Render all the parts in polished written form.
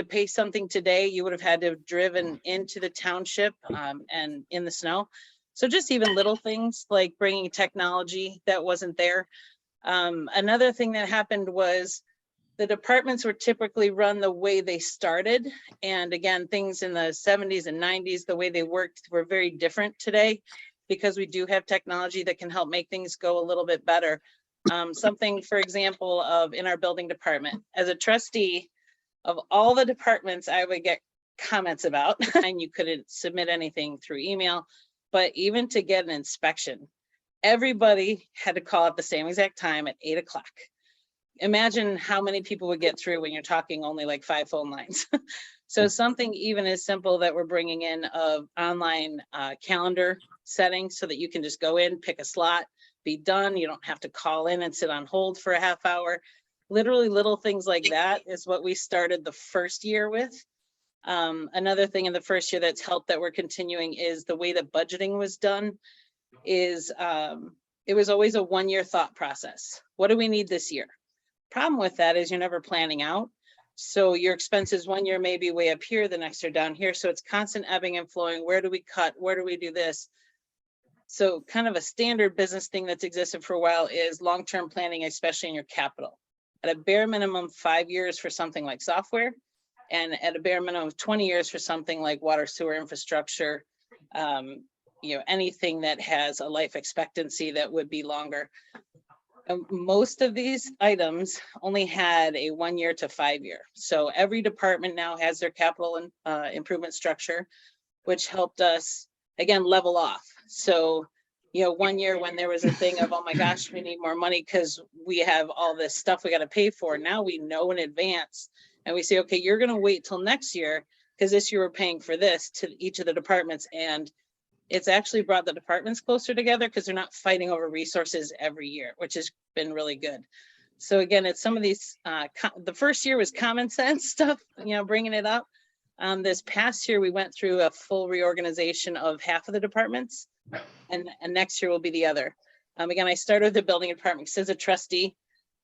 to pay something today, you would have had to have driven into the township and in the snow. So just even little things like bringing technology that wasn't there. Another thing that happened was the departments were typically run the way they started. And again, things in the 70s and 90s, the way they worked were very different today because we do have technology that can help make things go a little bit better. Something, for example, of in our building department, as a trustee of all the departments, I would get comments about, and you couldn't submit anything through email, but even to get an inspection, everybody had to call at the same exact time at 8 o'clock. Imagine how many people would get through when you're talking only like 5 phone lines. So something even as simple that we're bringing in of online calendar settings so that you can just go in, pick a slot, be done. You don't have to call in and sit on hold for a half hour. Literally little things like that is what we started the first year with. Another thing in the first year that's helped that we're continuing is the way that budgeting was done is it was always a 1-year thought process. What do we need this year? Problem with that is you're never planning out. So your expenses 1 year may be way up here, the next year down here. So it's constant ebbing and flowing. Where do we cut? Where do we do this? So kind of a standard business thing that's existed for a while is long-term planning, especially in your capital. At a bare minimum, 5 years for something like software, and at a bare minimum of 20 years for something like water, sewer infrastructure, anything that has a life expectancy that would be longer. Most of these items only had a 1 year to 5 year. So every department now has their capital and improvement structure, which helped us, again, level off. So 1 year when there was a thing of, oh my gosh, we need more money because we have all this stuff we got to pay for. Now we know in advance and we say, okay, you're going to wait till next year because this year we're paying for this to each of the departments. And it's actually brought the departments closer together because they're not fighting over resources every year, which has been really good. So again, it's some of these, the first year was common sense stuff, bringing it up. This past year, we went through a full reorganization of half of the departments. And next year will be the other. Again, I started with the building department because as a trustee,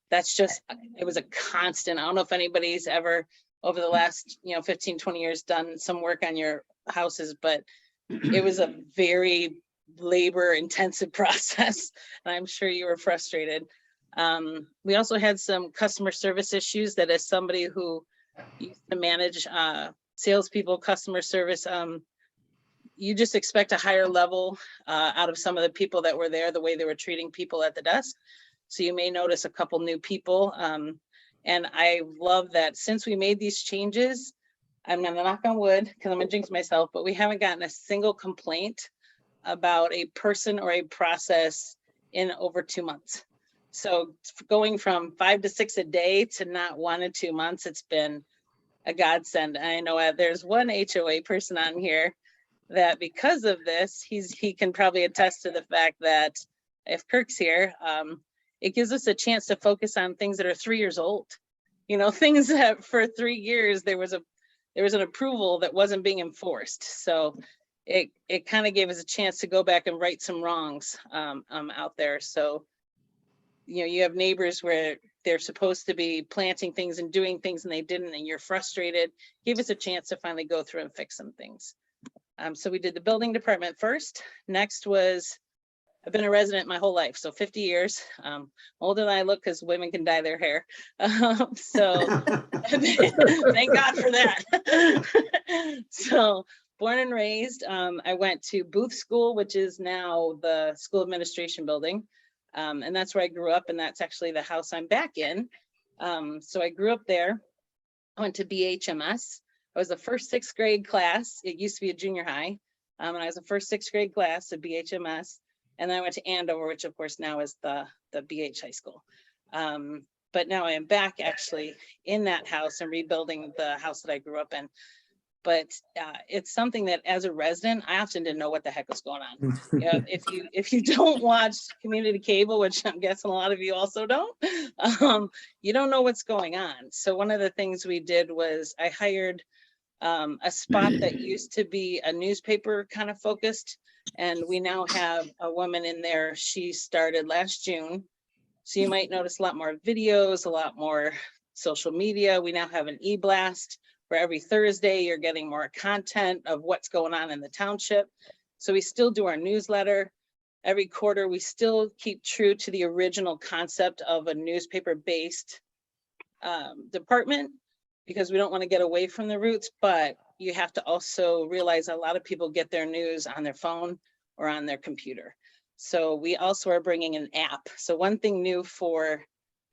that's just, it was a constant. I don't know if anybody's ever over the last, 15, 20 years done some work on your houses, but it was a very labor intensive process. And I'm sure you were frustrated. We also had some customer service issues that as somebody who used to manage salespeople, customer service, you just expect a higher level out of some of the people that were there, the way they were treating people at the desk. So you may notice a couple new people. And I love that since we made these changes, I'm gonna knock on wood because I'm gonna jinx myself, but we haven't gotten a single complaint about a person or a process in over 2 months. So going from 5 to 6 a day to not 1 to 2 months, it's been a godsend. I know there's one HOA person on here that because of this, he can probably attest to the fact that if Kirk's here, it gives us a chance to focus on things that are 3 years old. Things that for 3 years, there was an approval that wasn't being enforced. So it kind of gave us a chance to go back and right some wrongs out there. So, you have neighbors where they're supposed to be planting things and doing things and they didn't, and you're frustrated. Give us a chance to finally go through and fix some things. So we did the building department first. Next was, I've been a resident my whole life, so 50 years. Older than I look because women can dye their hair. So thank God for that. So born and raised, I went to Booth School, which is now the school administration building. And that's where I grew up, and that's actually the house I'm back in. So I grew up there. I went to BHMS. I was the first 6th grade class. It used to be a junior high. And I was the first 6th grade class at BHMS. And then I went to Andover, which of course now is the BH high school. But now I am back actually in that house and rebuilding the house that I grew up in. But it's something that as a resident, I often didn't know what the heck was going on. If you don't watch community cable, which I'm guessing a lot of you also don't, you don't know what's going on. So one of the things we did was I hired a spot that used to be a newspaper kind of focused. And we now have a woman in there. She started last June. So you might notice a lot more videos, a lot more social media. We now have an e-blast where every Thursday you're getting more content of what's going on in the township. So we still do our newsletter. Every quarter, we still keep true to the original concept of a newspaper-based department, because we don't want to get away from the roots, but you have to also realize a lot of people get their news on their phone or on their computer. So we also are bringing an app. So one thing new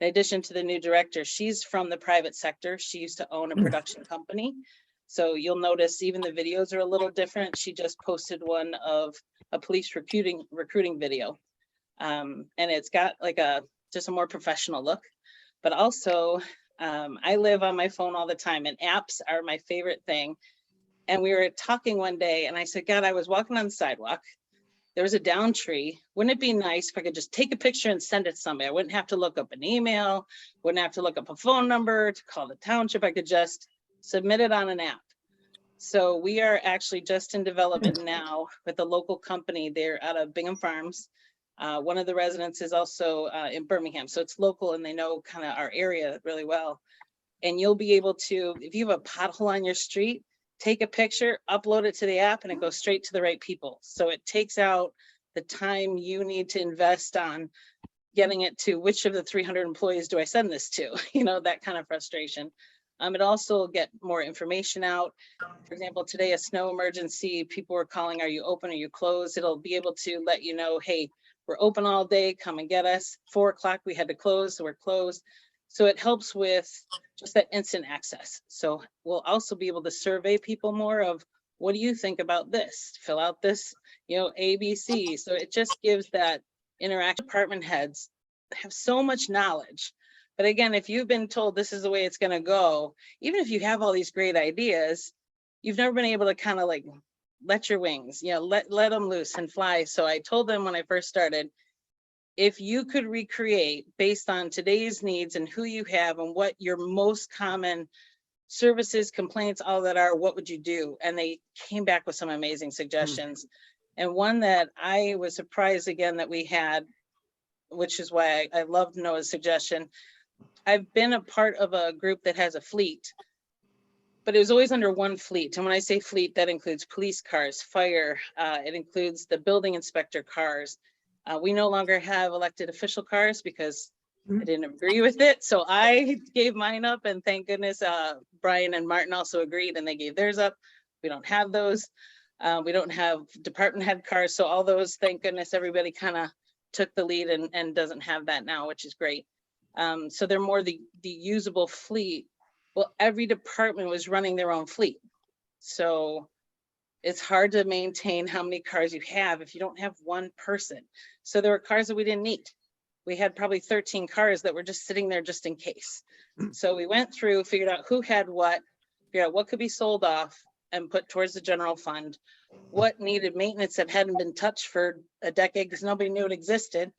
in addition to the new director, she's from the private sector. She used to own a production company. So you'll notice even the videos are a little different. She just posted one of a police recruiting video. And it's got like just a more professional look, but also I live on my phone all the time, and apps are my favorite thing. And we were talking one day and I said, God, I was walking on the sidewalk. There was a down tree. Wouldn't it be nice if I could just take a picture and send it to somebody? I wouldn't have to look up an email, wouldn't have to look up a phone number to call the township. I could just submit it on an app. So we are actually just in development now with a local company. They're out of Bingham Farms. One of the residents is also in Birmingham. So it's local and they know kind of our area really well. And you'll be able to, if you have a pothole on your street, take a picture, upload it to the app, and it goes straight to the right people. So it takes out the time you need to invest on getting it to which of the 300 employees do I send this to, that kind of frustration. It also will get more information out. For example, today, a snow emergency, people were calling, are you open, are you closed? It'll be able to let you know, hey, we're open all day, come and get us. 4 o'clock, we had to close, so we're closed. So it helps with just that instant access. So we'll also be able to survey people more of, what do you think about this? Fill out this, ABC. So it just gives that interaction. Department heads have so much knowledge. But again, if you've been told this is the way it's going to go, even if you have all these great ideas, you've never been able to kind of like let your wings, let them loose and fly. So I told them when I first started, if you could recreate based on today's needs and who you have and what your most common services, complaints, all that are, what would you do? And they came back with some amazing suggestions. And one that I was surprised again that we had, which is why I loved Noah's suggestion. I've been a part of a group that has a fleet, but it was always under one fleet. And when I say fleet, that includes police cars, fire, it includes the building inspector cars. We no longer have elected official cars because I didn't agree with it. So I gave mine up, and thank goodness Brian and Martin also agreed and they gave theirs up. We don't have those. We don't have department head cars. So all those, thank goodness, everybody kind of took the lead and doesn't have that now, which is great. So they're more the usable fleet. Well, every department was running their own fleet. So it's hard to maintain how many cars you have if you don't have one person. So there were cars that we didn't need. We had probably 13 cars that were just sitting there just in case. So we went through, figured out who had what, figured out what could be sold off and put towards the general fund, what needed maintenance that hadn't been touched for a decade because nobody knew it existed.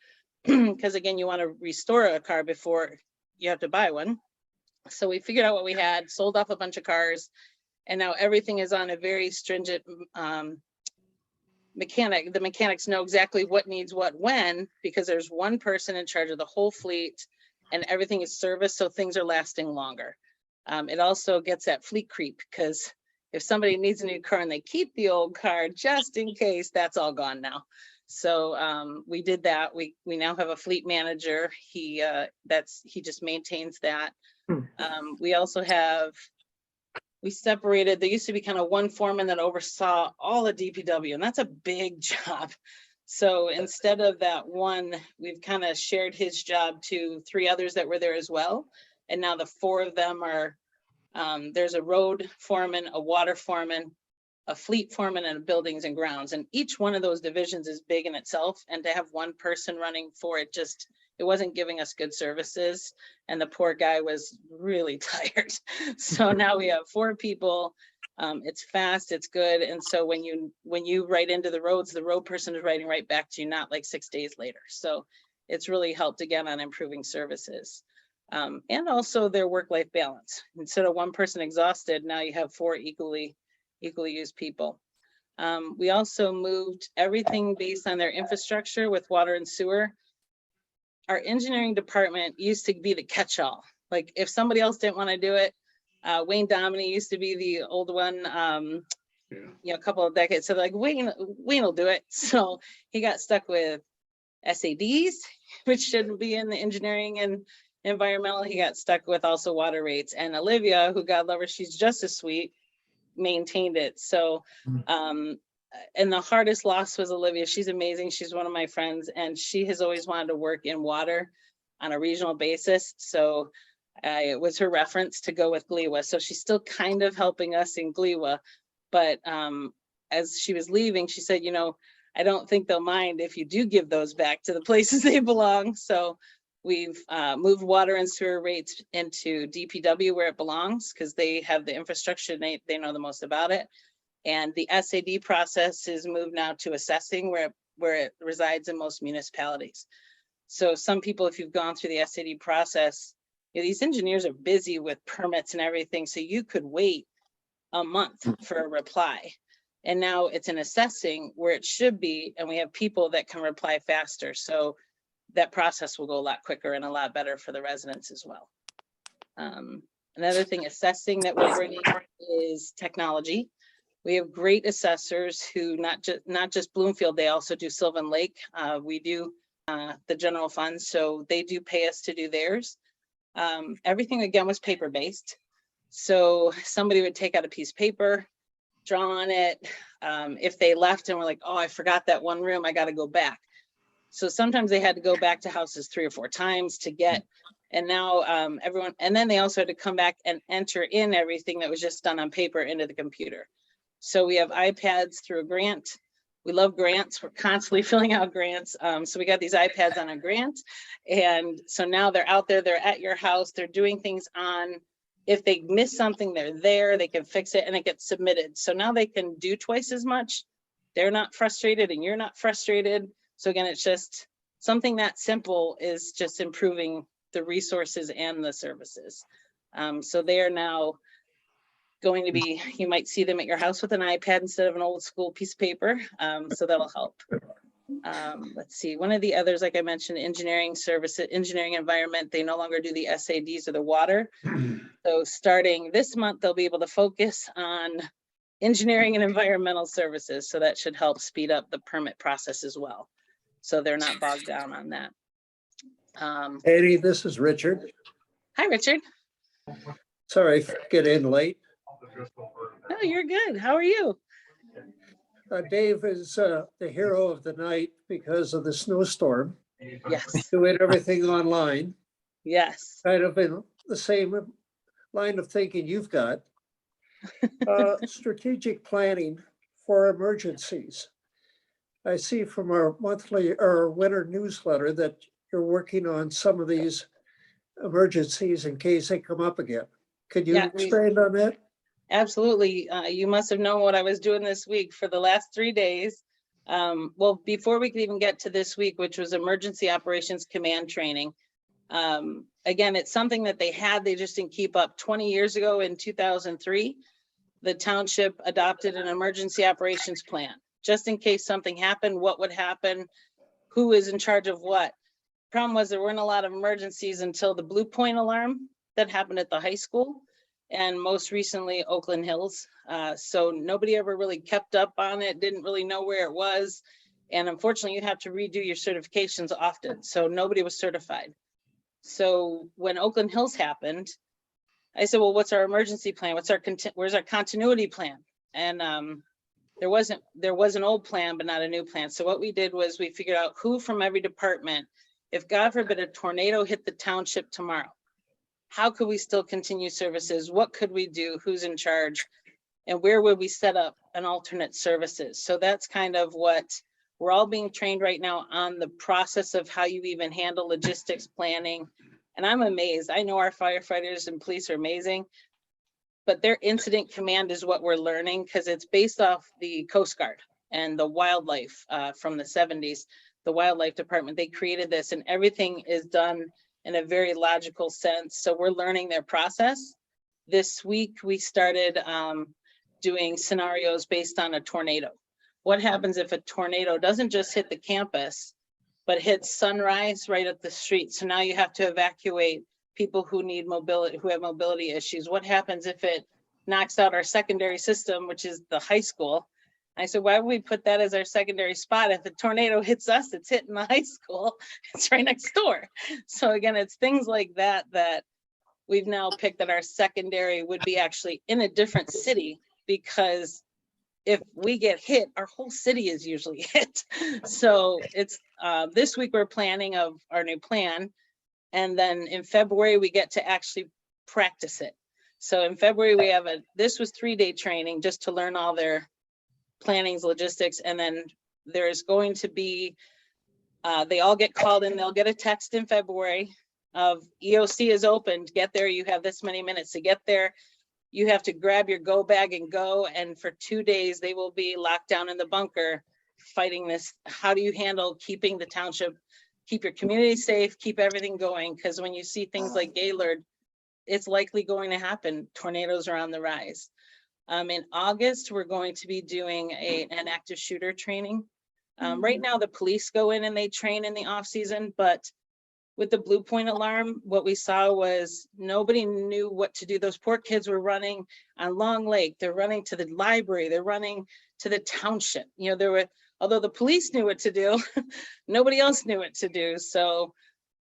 Because again, you want to restore a car before you have to buy one. So we figured out what we had, sold off a bunch of cars, and now everything is on a very stringent mechanic. The mechanics know exactly what needs what when, because there's one person in charge of the whole fleet and everything is serviced, so things are lasting longer. It also gets at fleet creep, because if somebody needs a new car and they keep the old car just in case, that's all gone now. So we did that. We now have a fleet manager. He just maintains that. We also have, we separated, there used to be kind of one foreman that oversaw all the DPW, and that's a big job. So instead of that one, we've kind of shared his job to 3 others that were there as well. And now the 4 of them are, there's a road foreman, a water foreman, a fleet foreman, and a buildings and grounds. And each one of those divisions is big in itself. And to have one person running for it, it wasn't giving us good services. And the poor guy was really tired. So now we have 4 people. It's fast, it's good. And so when you write into the roads, the road person is writing right back to you, not like 6 days later. So it's really helped again on improving services. And also their work-life balance. Instead of one person exhausted, now you have 4 equally used people. We also moved everything based on their infrastructure with water and sewer. Our engineering department used to be the catch-all. Like if somebody else didn't want to do it, Wayne Dominy used to be the old one, a couple of decades. So like Wayne will do it. So he got stuck with SADs, which shouldn't be in the engineering and environmental. He got stuck with also water rates. And Olivia, who God love her, she's just as sweet, maintained it. So, and the hardest loss was Olivia. She's amazing. She's one of my friends, and she has always wanted to work in water on a regional basis. So it was her reference to go with GLEWA. So she's still kind of helping us in GLEWA. But as she was leaving, she said, I don't think they'll mind if you do give those back to the places they belong. So we've moved water and sewer rates into DPW where it belongs, because they have the infrastructure, they know the most about it. And the SAD process is moved now to assessing where it resides in most municipalities. So some people, if you've gone through the SAD process, these engineers are busy with permits and everything. So you could wait a month for a reply. And now it's in assessing where it should be. And we have people that can reply faster. So that process will go a lot quicker and a lot better for the residents as well. Another thing, assessing that we're bringing is technology. We have great assessors who not just Bloomfield, they also do Sylvan Lake. We do the general fund, so they do pay us to do theirs. Everything again was paper-based. So somebody would take out a piece of paper, draw on it. If they left and were like, oh, I forgot that one room, I got to go back. So sometimes they had to go back to houses 3 or 4 times to get, and now everyone, and then they also had to come back and enter in everything that was just done on paper into the computer. So we have iPads through a grant. We love grants. We're constantly filling out grants. So we got these iPads on a grant. And so now they're out there, they're at your house, they're doing things on, if they miss something, they're there, they can fix it and it gets submitted. So now they can do twice as much. They're not frustrated and you're not frustrated. So again, it's just something that simple is just improving the resources and the services. So they are now going to be, you might see them at your house with an iPad instead of an old school piece of paper. So that'll help. Let's see, one of the others, like I mentioned, engineering services, engineering environment, they no longer do the SADs or the water. So starting this month, they'll be able to focus on engineering and environmental services. So that should help speed up the permit process as well. So they're not bogged down on that. Eddie, this is Richard. Hi, Richard. Sorry for getting in late. Oh, you're good. How are you? Dave is the hero of the night because of the snowstorm. Yes. Doing everything online. Yes. Kind of in the same line of thinking you've got. Strategic planning for emergencies. I see from our monthly or winter newsletter that you're working on some of these emergencies in case they come up again. Could you expand on that? Absolutely. You must have known what I was doing this week for the last 3 days. Well, before we could even get to this week, which was Emergency Operations Command training. Again, it's something that they just didn't keep up. 20 years ago in 2003, the township adopted an emergency operations plan. Just in case something happened, what would happen, who is in charge of what. Problem was there weren't a lot of emergencies until the Blue Point alarm that happened at the high school. And most recently, Oakland Hills. So nobody ever really kept up on it, didn't really know where it was. And unfortunately, you have to redo your certifications often. So nobody was certified. So when Oakland Hills happened, I said, well, what's our emergency plan? Where's our continuity plan? And there was an old plan, but not a new plan. So what we did was we figured out who from every department, if God forbid a tornado hit the township tomorrow, how could we still continue services? What could we do? Who's in charge? And where would we set up an alternate services? So that's kind of what we're all being trained right now on, the process of how you even handle logistics planning. And I'm amazed. I know our firefighters and police are amazing, but their incident command is what we're learning because it's based off the Coast Guard and the wildlife from the 70s, the wildlife department. They created this and everything is done in a very logical sense. So we're learning their process. This week, we started doing scenarios based on a tornado. What happens if a tornado doesn't just hit the campus, but hits Sunrise right up the street? So now you have to evacuate people who need mobility, who have mobility issues. What happens if it knocks out our secondary system, which is the high school? I said, why would we put that as our secondary spot? If the tornado hits us, it's hitting the high school. It's right next door. So again, it's things like that that we've now picked that our secondary would be actually in a different city, because if we get hit, our whole city is usually hit. So it's this week we're planning of our new plan. And then in February, we get to actually practice it. So in February, we have this was 3-day training just to learn all their plannings, logistics. And then there's going to be, they all get called in, they'll get a text in February of EOC is opened, get there, you have this many minutes to get there. You have to grab your go bag and go. And for 2 days, they will be locked down in the bunker fighting this. How do you handle keeping the township, keep your community safe, keep everything going? Because when you see things like Gaylord, it's likely going to happen. Tornadoes are on the rise. In August, we're going to be doing an active shooter training. Right now, the police go in and they train in the off season, but with the Blue Point alarm, what we saw was nobody knew what to do. Those poor kids were running on Long Lake. They're running to the library. They're running to the township. You know, there were, although the police knew what to do, nobody else knew what to do. So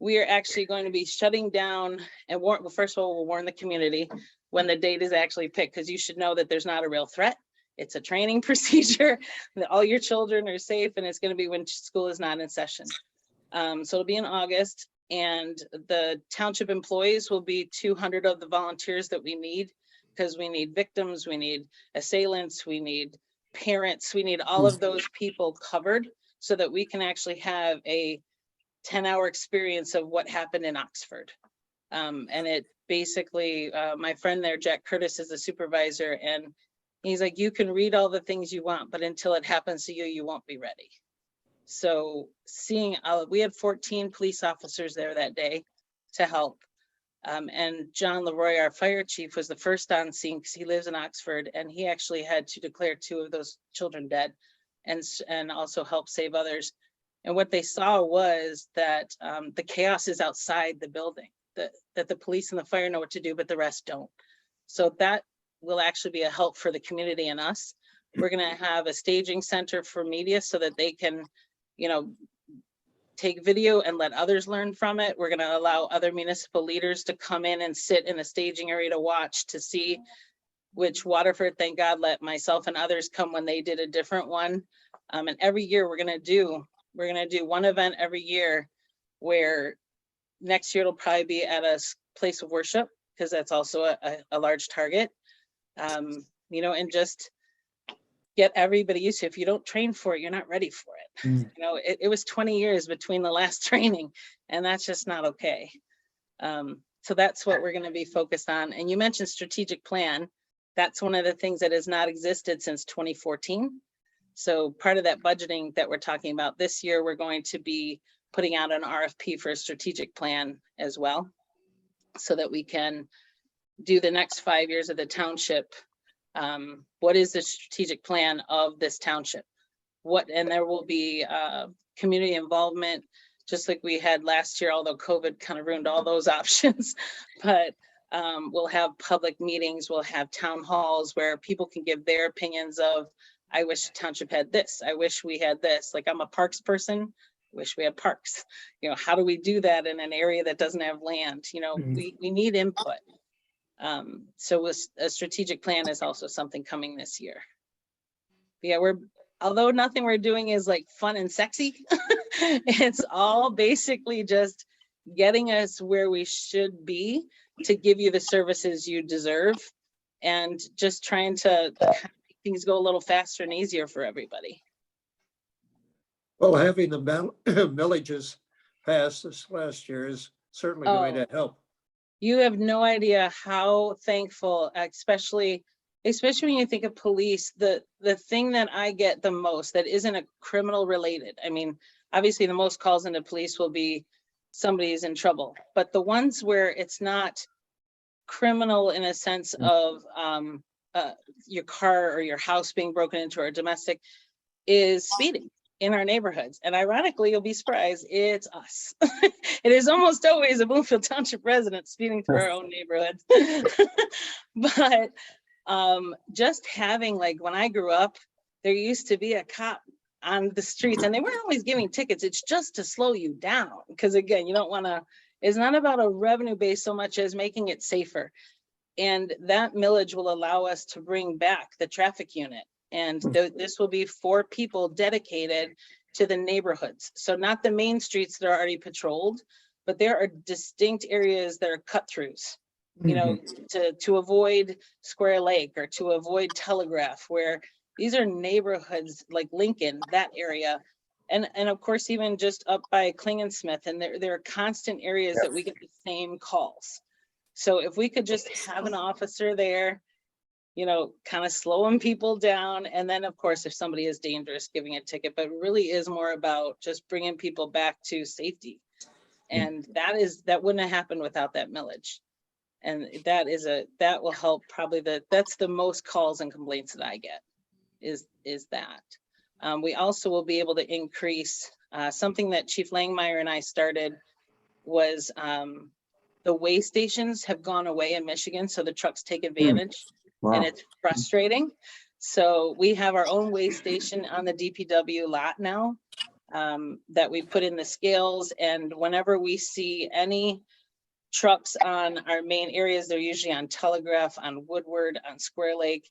we are actually going to be shutting down and warn, well, first of all, we'll warn the community when the date is actually picked, because you should know that there's not a real threat. It's a training procedure, that all your children are safe, and it's going to be when school is not in session. So it'll be in August, and the township employees will be 200 of the volunteers that we need, because we need victims, we need assailants, we need parents, we need all of those people covered so that we can actually have a 10-hour experience of what happened in Oxford. And it basically, my friend there, Jack Curtis, is the supervisor, and he's like, you can read all the things you want, but until it happens to you, you won't be ready. So seeing, we had 14 police officers there that day to help. And John Leroy, our fire chief, was the first on scene because he lives in Oxford, and he actually had to declare 2 of those children dead and also help save others. And what they saw was that the chaos is outside the building, that the police and the fire know what to do, but the rest don't. So that will actually be a help for the community and us. We're going to have a staging center for media so that they can, you know, take video and let others learn from it. We're going to allow other municipal leaders to come in and sit in a staging area to watch, to see, which Waterford, thank God, let myself and others come when they did a different one. And every year we're going to do one event every year, where next year it'll probably be at a place of worship, because that's also a large target. You know, and just get everybody used to it. If you don't train for it, you're not ready for it. You know, it was 20 years between the last training, and that's just not okay. So that's what we're going to be focused on. And you mentioned strategic plan. That's one of the things that has not existed since 2014. So part of that budgeting that we're talking about this year, we're going to be putting out an RFP for a strategic plan as well, so that we can do the next 5 years of the township. What is the strategic plan of this township? And there will be community involvement, just like we had last year, although COVID kind of ruined all those options. But we'll have public meetings, we'll have town halls where people can give their opinions of, I wish the township had this, I wish we had this. Like, I'm a parks person, wish we had parks. You know, how do we do that in an area that doesn't have land? You know, we need input. So a strategic plan is also something coming this year. Yeah, although nothing we're doing is like fun and sexy, it's all basically just getting us where we should be to give you the services you deserve, and just trying to make things go a little faster and easier for everybody. Well, having the villages passed this last year is certainly going to help. You have no idea how thankful, especially when you think of police, the thing that I get the most that isn't a criminal related. I mean, obviously the most calls into police will be somebody's in trouble, but the ones where it's not criminal in a sense of your car or your house being broken into or domestic is speeding. in our neighborhoods. And ironically, you'll be surprised, it's us. It is almost always a Bloomfield Township resident speeding through our own neighborhoods. But just having, like, when I grew up, there used to be a cop on the streets, and they weren't always giving tickets. It's just to slow you down. Because again, you don't want to, it's not about a revenue base so much as making it safer. And that millage will allow us to bring back the traffic unit. And this will be for people dedicated to the neighborhoods. So not the main streets that are already patrolled, but there are distinct areas that are cut throughs, you know, to avoid Square Lake or to avoid Telegraph, where these are neighborhoods like Lincoln, that area. And of course, even just up by Klingensmith, and there are constant areas that we get the same calls. So if we could just have an officer there, you know, kind of slowing people down. And then of course, if somebody is dangerous, giving a ticket, but it really is more about just bringing people back to safety. And that wouldn't have happened without that millage. And that will help probably that's the most calls and complaints that I get is that. We also will be able to increase something that Chief Langmeyer and I started was the weigh stations have gone away in Michigan. So the trucks take advantage. Wow. And it's frustrating. So we have our own weigh station on the DPW lot now that we put in the scales. And whenever we see any trucks on our main areas, they're usually on Telegraph, on Woodward, on Square Lake.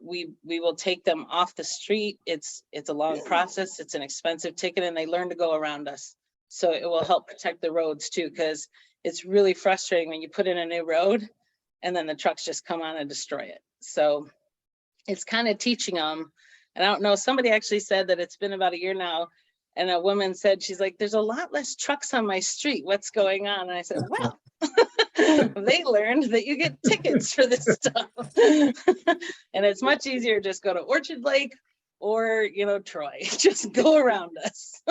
We will take them off the street. It's a long process. It's an expensive ticket, and they learn to go around us. So it will help protect the roads too, because it's really frustrating when you put in a new road and then the trucks just come on and destroy it. So it's kind of teaching them. And I don't know, somebody actually said that it's been about a year now. And a woman said, she's like, there's a lot less trucks on my street. What's going on? And I said, well, they learned that you get tickets for this stuff. And it's much easier just go to Orchard Lake or, you know, Troy, just go around us.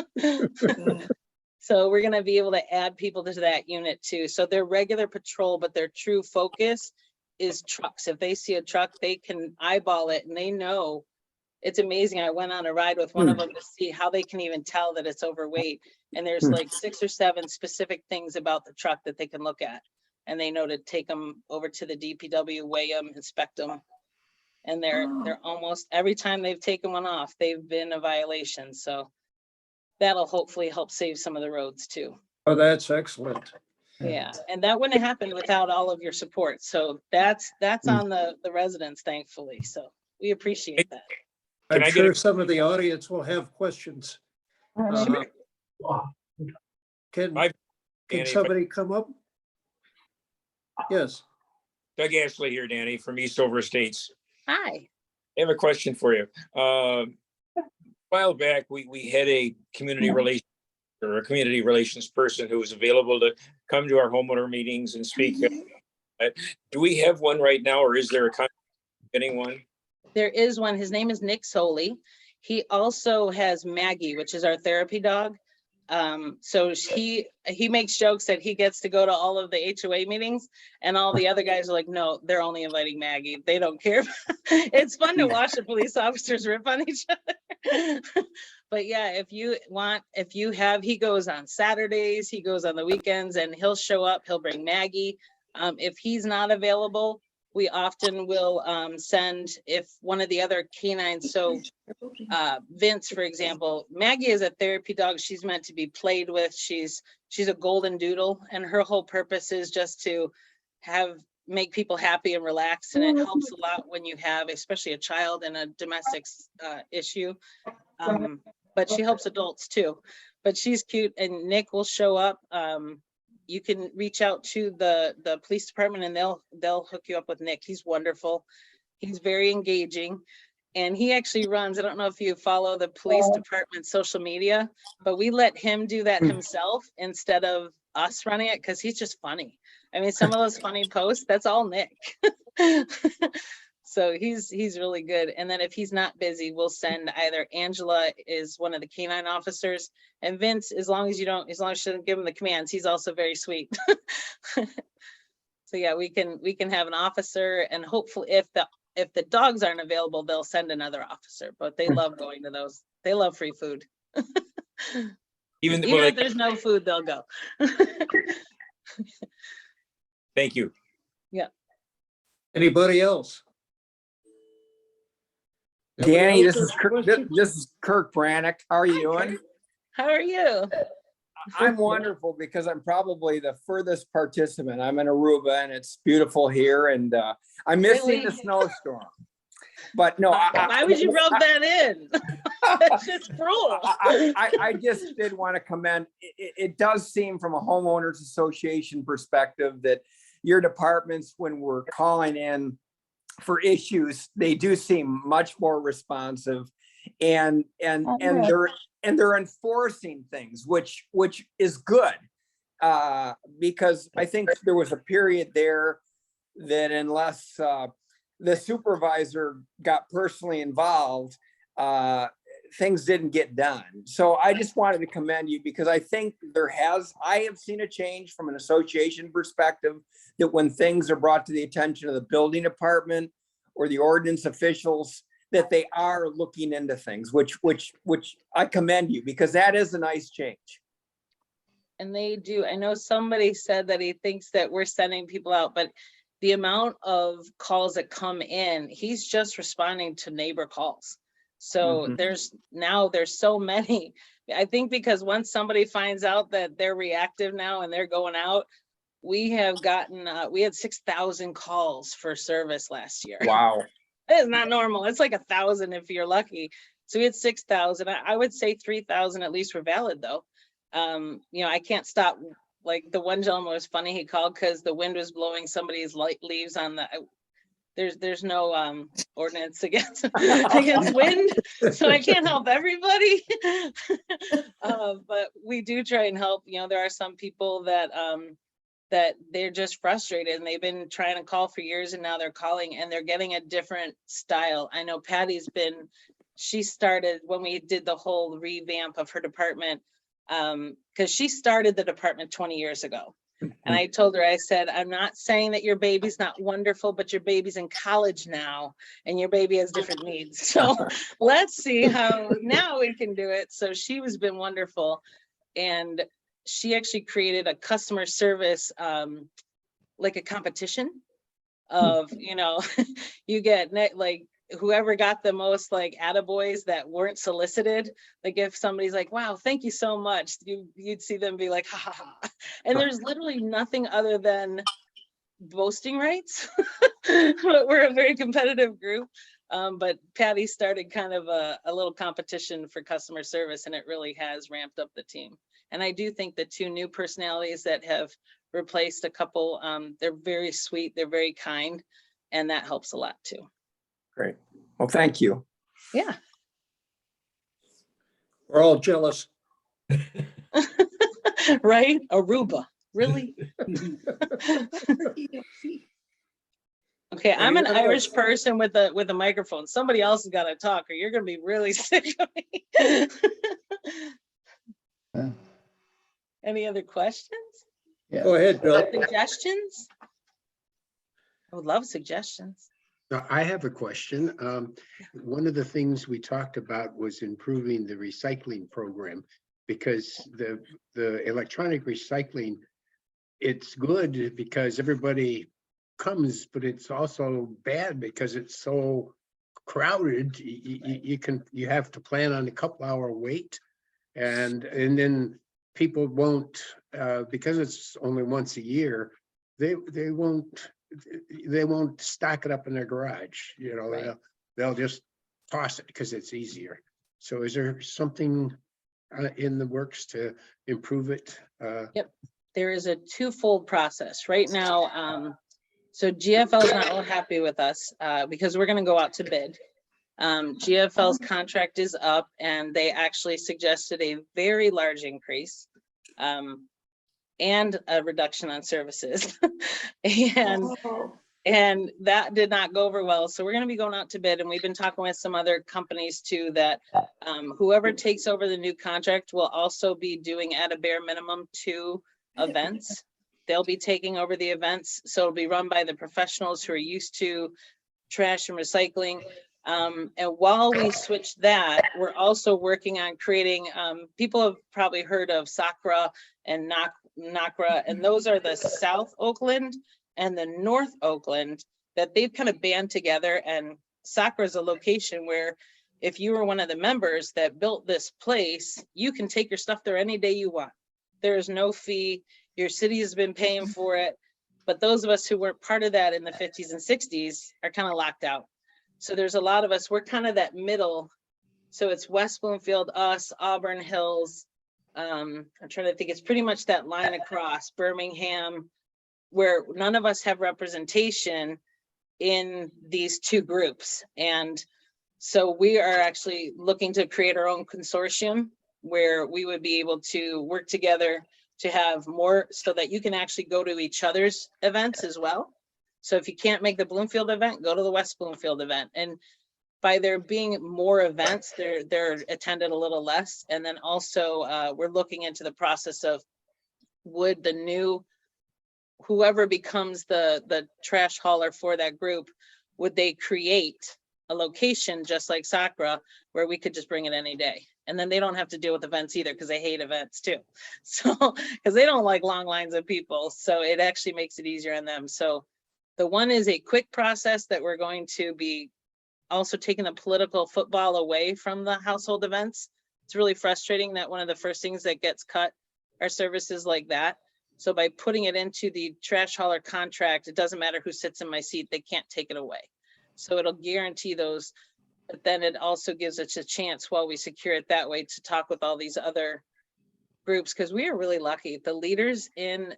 So we're going to be able to add people to that unit too. So they're regular patrol, but their true focus is trucks. If they see a truck, they can eyeball it and they know. It's amazing. I went on a ride with one of them to see how they can even tell that it's overweight. And there's like 6 or 7 specific things about the truck that they can look at. And they know to take them over to the DPW, weigh them, inspect them. And they're almost, every time they've taken one off, they've been a violation. So that'll hopefully help save some of the roads too. Oh, that's excellent. Yeah, and that wouldn't have happened without all of your support. So that's on the residents, thankfully. So we appreciate that. I'm sure some of the audience will have questions. Can somebody come up? Yes. Doug Ashley here, Danny, from Eastover Estates. Hi. I have a question for you. A while back, we had a community relations person who was available to come to our homeowner meetings and speak. Do we have one right now, or is there anyone? There is one. His name is Nick Soley. He also has Maggie, which is our therapy dog. So he makes jokes that he gets to go to all of the HOA meetings, and all the other guys are like, no, they're only inviting Maggie. They don't care. It's fun to watch the police officers rip on each other. But yeah, he goes on Saturdays, he goes on the weekends, and he'll show up, he'll bring Maggie. If he's not available, we often will send, if one of the other canines, so Vince, for example, Maggie is a therapy dog. She's meant to be played with. She's a golden doodle, and her whole purpose is just to make people happy and relax. And it helps a lot when you have, especially a child in a domestic issue. But she helps adults too. But she's cute, and Nick will show up. You can reach out to the police department and they'll hook you up with Nick. He's wonderful. He's very engaging. And he actually runs, I don't know if you follow the police department social media, but we let him do that himself instead of us running it, because he's just funny. I mean, some of those funny posts, that's all Nick. So he's really good. And then if he's not busy, we'll send either Angela is one of the canine officers, and Vince, as long as you don't give him the commands, he's also very sweet. So yeah, we can have an officer, and hopefully if the if the dogs aren't available, they'll send another officer, but they love going to those. They love free food. Even Even if there's no food, they'll go. thank you. Anybody else? Nobody Danny, else this is has Kirk, questions? this is Kirk Brannick. How are you doing? How are you? I'm wonderful because I'm probably the furthest participant. I'm in Aruba and it's beautiful here, and I'm missing Really? the snowstorm. But no, Why would you rub that in? That's just cruel. I just did want to commend. It does seem from a homeowners association perspective that your departments, when we're calling in for issues, they do seem much more responsive, and they're enforcing things, which is good, because I think there was a period there that unless the supervisor got personally involved, things didn't get done. So I just wanted to commend you because I think I have seen a change from an association perspective, that when things are brought to the attention of the building department or the ordinance officials, that they are looking into things, which I commend you, because that is a nice change. And they do. I know somebody said that he thinks that we're sending people out, but the amount of calls that come in, he's just responding to neighbor calls. So there's so many. I think because once somebody finds out that they're reactive now and they're going out, we have gotten, we had 6,000 calls for service last year. Wow. That is not normal. It's like 1,000 if you're lucky. So we had 6,000. I would say 3,000 at least were valid though. You know, I can't stop. Like the one gentleman was funny. He called because the wind was blowing somebody's leaves on the, there's no ordinance against wind, so I can't help everybody. But we do try and help. You know, there are some people that that they're just frustrated and they've been trying to call for years, and now they're calling and they're getting a different style. I know Patty's been, she started when we did the whole revamp of her department, because she started the department 20 years ago. And I told her, I said, I'm not saying that your baby's not wonderful, but your baby's in college now and your baby has different needs. So let's see how now we can do it. So she has been wonderful. And she actually created a customer service, like a competition of, you know, you get like whoever got the most like attaboys that weren't solicited. Like if somebody's like, wow, thank you so much, you'd see them be like, ha ha ha. And there's literally nothing other than boasting rights. But we're a very competitive group. But Patty started kind of a little competition for customer service, and it really has ramped up the team. And I do think the two new personalities that have replaced a couple, they're very sweet, they're very kind, and that helps a lot too. Great. Well, thank you. Yeah. We're all jealous. Right? Aruba, really? Okay, I'm an Anyone Irish else? person with a microphone. Somebody else has got to talk or you're gonna be really sick of me. Any other questions? Go ahead, Bill. Suggestions? I would love suggestions. Now, I have a question. One of the things we talked about was improving the recycling program, because the electronic recycling, it's good because everybody comes, but it's also bad because it's so crowded. You have to plan on a couple-hour wait, and then people won't, because it's only once a year, they won't stock it up in their garage, you know. Right. They'll just toss it because it's easier. So is there something in the works to improve it? Yep, there is a twofold process right now. So GFL is not real happy with us because we're going to go out to bid. GFL's contract is up, and they actually suggested a very large increase and a reduction on services. And that did not go over well. So we're going to be going out to bid, and we've been talking with some other companies too, that whoever takes over the new contract will also be doing at a bare minimum 2 events. They'll be taking over the events. So it'll be run by the professionals who are used to trash and recycling. And while we switch that, we're also working on creating, people have probably heard of Sakra and Nakra, and those are the South Oakland and the North Oakland that they've kind of band together. And Sakra is a location where if you were one of the members that built this place, you can take your stuff there any day you want. There is no fee. Your city has been paying for it. But those of us who weren't part of that in the 50s and 60s are kind of locked out. So there's a lot of us, we're kind of that middle. So it's West Bloomfield, us, Auburn Hills. I'm trying to think, it's pretty much that line across Birmingham, where none of us have representation in these two groups. And so we are actually looking to create our own consortium where we would be able to work together to have more, so that you can actually go to each other's events as well. So if you can't make the Bloomfield event, go to the West Bloomfield event. And by there being more events, they're attended a little less. And then also we're looking into the process of, would the new, whoever becomes the trash hauler for that group, would they create a location just like Sakra where we could just bring it any day? And then they don't have to deal with events either, because they hate events too. So, because they don't like long lines of people. So it actually makes it easier on them. So the one is a quick process that we're going to be also taking the political football away from the household events. It's really frustrating that one of the first things that gets cut are services like that. So by putting it into the trash hauler contract, it doesn't matter who sits in my seat, they can't take it away. So it'll guarantee those, but then it also gives us a chance while we secure it that way to talk with all these other groups, because we are really lucky. The leaders in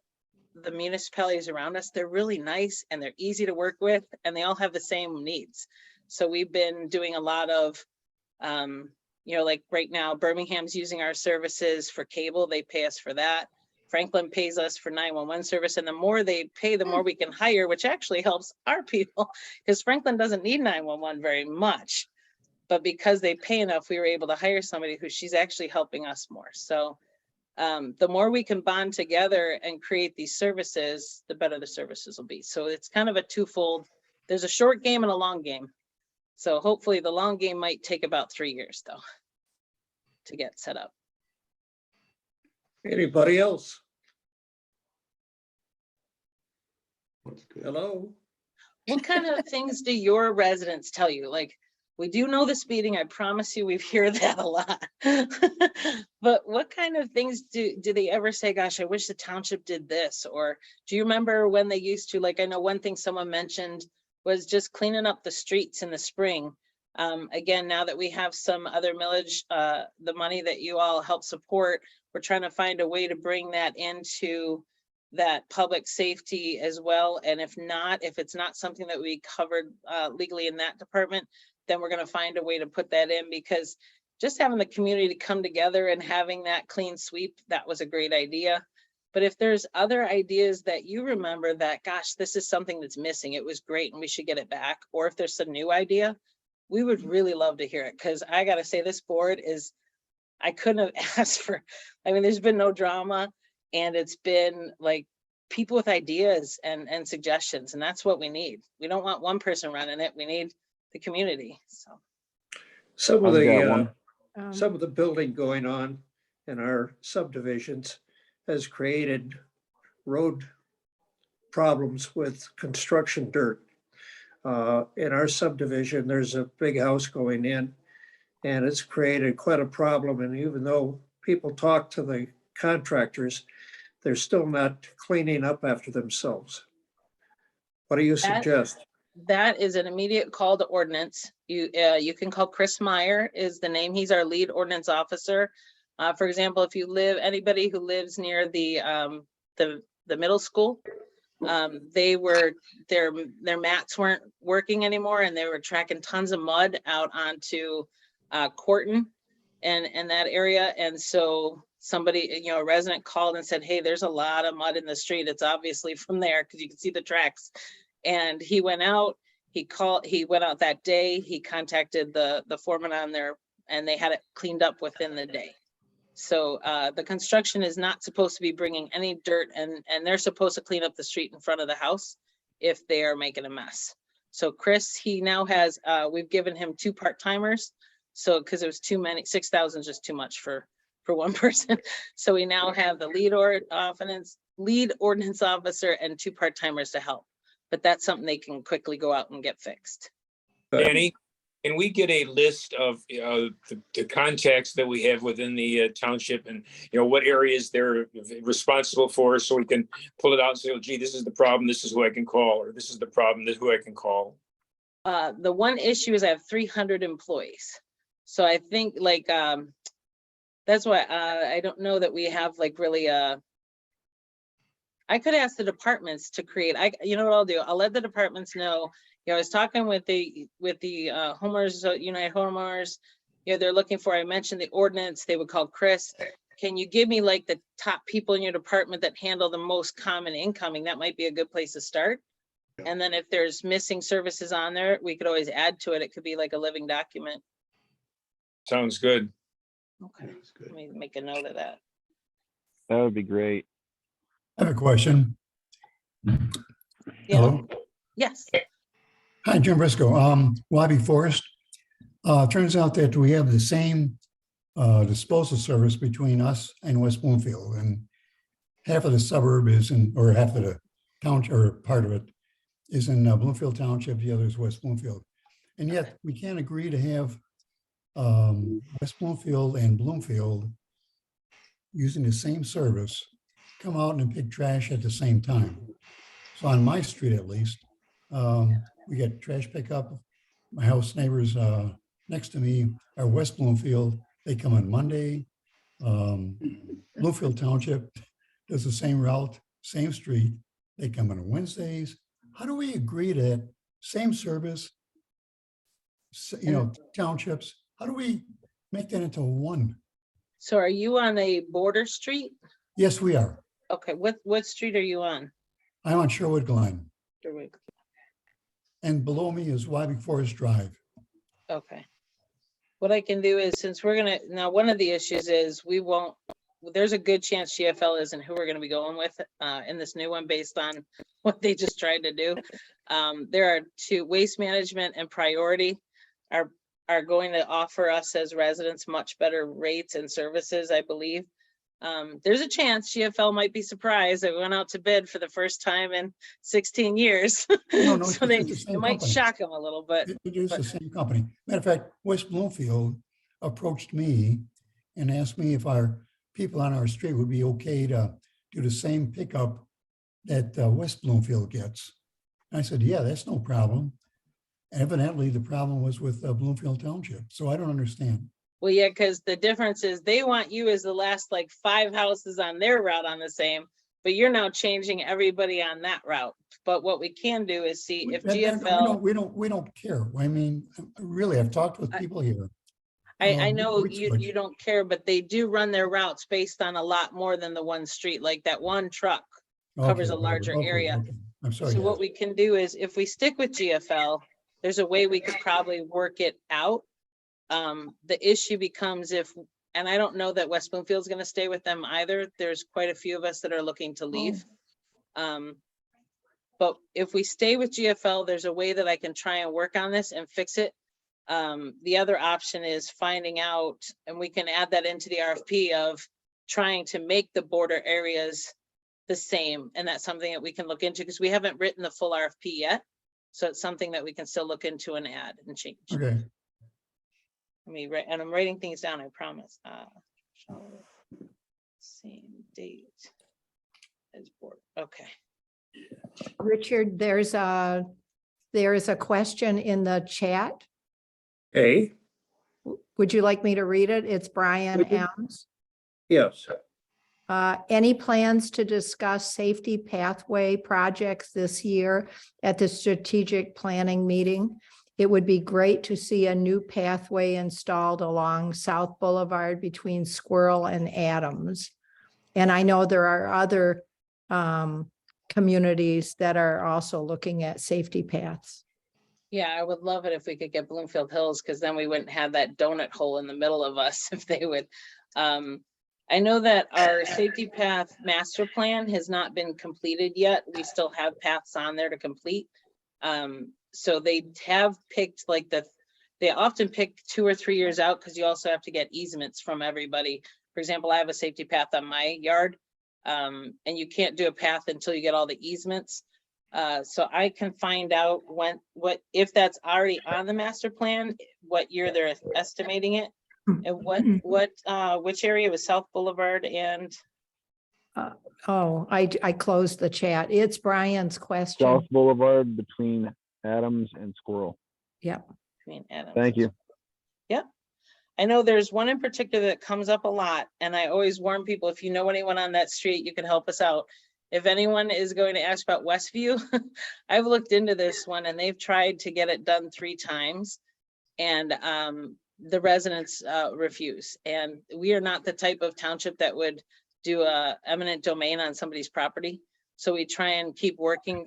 the municipalities around us, they're really nice and they're easy to work with, and they all have the same needs. So we've been doing a lot of, you know, like right now, Birmingham's using our services for cable. They pay us for that. Franklin pays us for 911 service. And the more they pay, the more we can hire, which actually helps our people, because Franklin doesn't need 911 very much. But because they pay enough, we were able to hire somebody who she's actually helping us more. So the more we can bond together and create these services, the better the services will be. So it's kind of a twofold. There's a short game and a long game. So hopefully the long game might take about 3 years though to get set up. Anybody else? That's good. Hello? What kind of things do your residents tell you? Like, we do know the speeding. I promise you, we've heard that a lot. But what kind of things do they ever say, gosh, I wish the township did this? Or do you remember when they used to, like, I know one thing someone mentioned was just cleaning up the streets in the spring. Again, now that we have some other millage, the money that you all help support, we're trying to find a way to bring that into that public safety as well. And if it's not something that we covered legally in that department, then we're going to find a way to put that in, because just having the community to come together and having that clean sweep, that was a great idea. But if there's other ideas that you remember that, gosh, this is something that's missing, it was great and we should get it back, or if there's some new idea, we would really love to hear it. Because I got to say, this board is, I couldn't have asked for, I mean, there's been no drama, and it's been like people with ideas and suggestions, and that's what we need. We don't want one person running it. We need the community. So Some of I've got one. the building going on in our subdivisions has created road problems with construction dirt. In our subdivision, there's a big house going in, and it's created quite a problem. And even though people talk to the contractors, they're still not cleaning up after themselves. What do you suggest? that is an immediate call to ordinance. You can call Chris Meyer is the name. He's our lead ordinance officer. For example, if you live, anybody who lives near the middle school, their mats weren't working anymore, and they were tracking tons of mud out onto Corton and that area. And so somebody, a resident called and said, hey, there's a lot of mud in the street. It's obviously from there because you can see the tracks. And he went out, he went out that day, he contacted the foreman on there, and they had it cleaned up within the day. So the construction is not supposed to be bringing any dirt, and they're supposed to clean up the street in front of the house if they are making a mess. So Chris, he now has, we've given him 2 part-timers. So, because it was too many, 6,000 is just too much for one person. So we now have the lead ordinance officer and 2 part-timers to help. But that's something they can quickly go out and get fixed. Danny, can we get a list of the contacts that we have within the township and, what areas they're responsible for, so we can pull it out and say, oh, gee, this is the problem, this is who I can call, or this is the problem, this is who I can call. The one issue is I have 300 employees. So I think like, that's why I don't know that we have like really I could ask the departments to create, you know what I'll do? I'll let the departments know. I was talking with the homeowners, United Homeowners, they're looking for, I mentioned the ordinance, they would call Chris. Can you give me like the top people in your department that handle the most common incoming? That might be a good place to start. And then if there's missing services on there, we could always add to it. It could be like a living document. Sounds good. Okay, let me make a note of that. That would be great. I have a question. Yeah. Hello. Yes. Hi, Jim Briscoe, Wabi Forest. Turns out that we have the same disposal service between us and West Bloomfield, and half of the suburb is or half of the township, or part of it is in Bloomfield Township, the other is West Bloomfield. And yet we can't agree to have West Bloomfield and Bloomfield using the same service come out and pick trash at the same time. So on my street, at least, we get trash pickup. My house neighbors next to me are West Bloomfield. They come on Monday. Bloomfield Township does the same route, same street. They come on Wednesdays. How do we agree to that same service? Townships. How do we make that into one? So are you on a border street? Yes, we are. Okay, what street are you on? I'm on Sherwood Glen, Sherwood. and below me is Wabi Forest Drive. Okay. What I can do is, since we're gonna, now one of the issues is there's a good chance GFL isn't who we're gonna be going with in this new one based on what they just tried to do. There are 2, Waste Management and Priority are going to offer us as residents much better rates and services, I believe. There's a chance GFL might be surprised that we went out to bid for the first time in 16 years. No, So it's the same it might company. shock them a little bit. It is the same company. Matter of fact, West Bloomfield approached me and asked me if our people on our street would be okay to do the same pickup that West Bloomfield gets. And I said, yeah, that's no problem. Evidently, the problem was with Bloomfield Township. So I don't understand. Well, yeah, because the difference is they want you as the last like 5 houses on their route on the same, but you're now changing everybody on that route. But what we can do is see if GFL. We don't care. I mean, really, I've talked with people here. I know you don't care, but they do run their routes based on a lot more than the one street. Like that one truck covers a larger area. Okay. I'm sorry. So what we can do is if we stick with GFL, there's a way we could probably work it out. The issue becomes and I don't know that West Bloomfield's going to stay with them either. There's quite a few of us that are looking to leave. But if we stay with GFL, there's a way that I can try and work on this and fix it. The other option is finding out, and we can add that into the RFP of trying to make the border areas the same. And that's something that we can look into because we haven't written the full RFP yet. So it's something that we can still look into and add and change. Okay. And I'm writing things down, I promise. Same date as board. Okay. Richard, there is a question in the chat. Hey, Would you like me to read it? It's Brian M's. yes. Any plans to discuss safety pathway projects this year at the strategic planning meeting? It would be great to see a new pathway installed along South Boulevard between Squirrel and Adams. And I know there are other communities that are also looking at safety paths. Yeah, I would love it if we could get Bloomfield Hills, because then we wouldn't have that donut hole in the middle of us if they would. I know that our safety path master plan has not been completed yet. We still have paths on there to complete. So they have picked like they often pick 2 or 3 years out because you also have to get easements from everybody. For example, I have a safety path on my yard, and you can't do a path until you get all the easements. So I can find out if that's already on the master plan, what year they're estimating it. And which area was South Boulevard and Oh, I closed the chat. It's Brian's question. South Boulevard between Adams and Squirrel. Yep. Adams? Thank you. Yep. I know there's one in particular that comes up a lot, and I always warn people, if you know anyone on that street, you can help us out. If anyone is going to ask about Westview, I've looked into this one and they've tried to get it done 3 times. And the residents refuse. And we are not the type of township that would do a eminent domain on somebody's property. So we try and keep working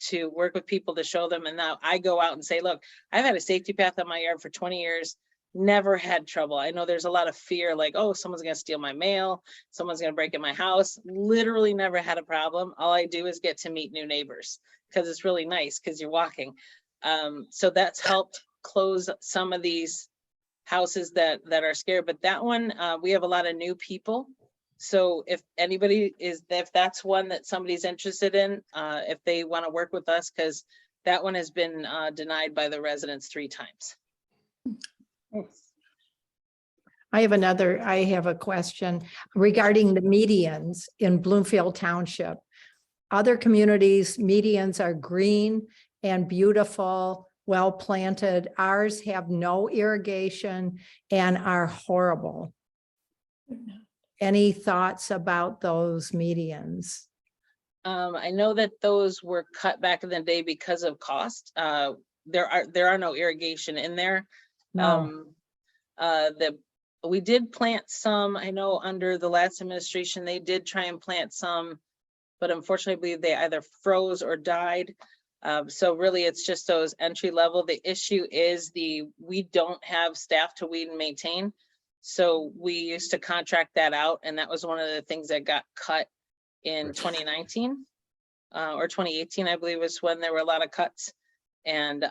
to work with people to show them. And now I go out and say, look, I've had a safety path on my yard for 20 years, never had trouble. I know there's a lot of fear, like, oh, someone's gonna steal my mail, someone's gonna break in my house. Literally never had a problem. All I do is get to meet new neighbors because it's really nice because you're walking. So that's helped close some of these houses that are scared. But that one, we have a lot of new people. So if that's one that somebody's interested in, if they want to work with us, because that one has been denied by the residents 3 times. I have a question regarding the medians in Bloomfield Township. Other communities, medians are green and beautiful, well planted. Ours have no irrigation and are horrible. Any thoughts about those medians? I know that those were cut back in the day because of cost. There are no irrigation in there. No. We did plant some, I know under the last administration, they did try and plant some, but unfortunately they either froze or died. So really it's just those entry level. The issue is we don't have staff to weed and maintain. So we used to contract that out, and that was one of the things that got cut in 2019 or 2018, I believe, was when there were a lot of cuts. And